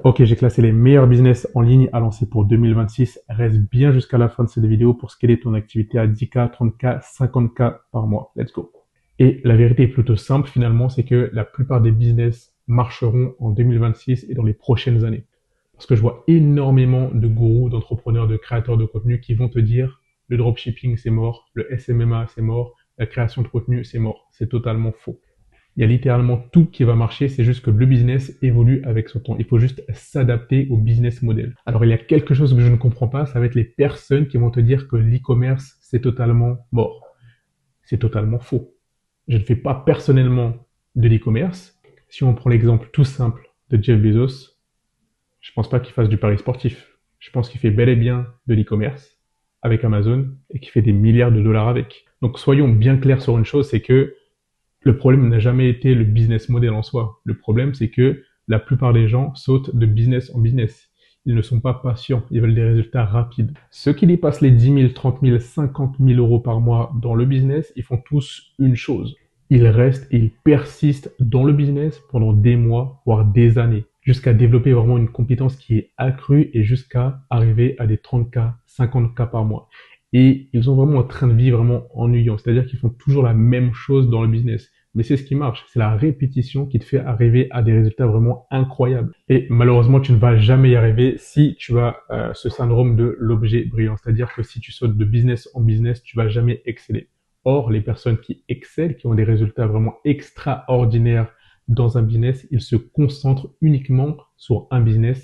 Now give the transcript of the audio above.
Ok, j'ai classé les meilleurs business en ligne à lancer pour 2026. Reste bien jusqu'à la fin de cette vidéo pour scaler ton activité à 10K, 30K, 50K par mois. Let's go. Et la vérité est plutôt simple finalement, c'est que la plupart des business marcheront en 2026 et dans les prochaines années. Parce que je vois énormément de gourous, d'entrepreneurs, de créateurs de contenu qui vont te dire le dropshipping c'est mort, le SMMA c'est mort, la création de contenu c'est mort. C'est totalement faux. Il y a littéralement tout qui va marcher, c'est juste que le business évolue avec son temps. Il faut juste s'adapter au business model. Alors il y a quelque chose que je ne comprends pas, ça va être les personnes qui vont te dire que l'e-commerce c'est totalement mort. C'est totalement faux. Je ne fais pas personnellement de l'e-commerce. Si on prend l'exemple tout simple de Jeff Bezos, je pense pas qu'il fasse du pari sportif. Je pense qu'il fait bel et bien de l'e-commerce avec Amazon et qu'il fait des milliards de dollars avec. Donc soyons bien clairs sur une chose, c'est que le problème n'a jamais été le business model en soi. Le problème, c'est que la plupart des gens sautent de business en business. Ils ne sont pas patients, ils veulent des résultats rapides. Ceux qui dépassent les 10 000, 30 000, 50 000 euros par mois dans le business, ils font tous une chose. Ils restent et ils persistent dans le business pendant des mois, voire des années, jusqu'à développer vraiment une compétence qui est accrue et jusqu'à arriver à des 30K, 50K par mois. Et ils ont vraiment un train de vie vraiment ennuyant. C'est-à-dire qu'ils font toujours la même chose dans le business. Mais c'est ce qui marche. C'est la répétition qui te fait arriver à des résultats vraiment incroyables. Et malheureusement, tu ne vas jamais y arriver si tu as ce syndrome de l'objet brillant. C'est-à-dire que si tu sautes de business en business, tu vas jamais exceller. Or, les personnes qui excellent, qui ont des résultats vraiment extraordinaires dans un business, ils se concentrent uniquement sur un business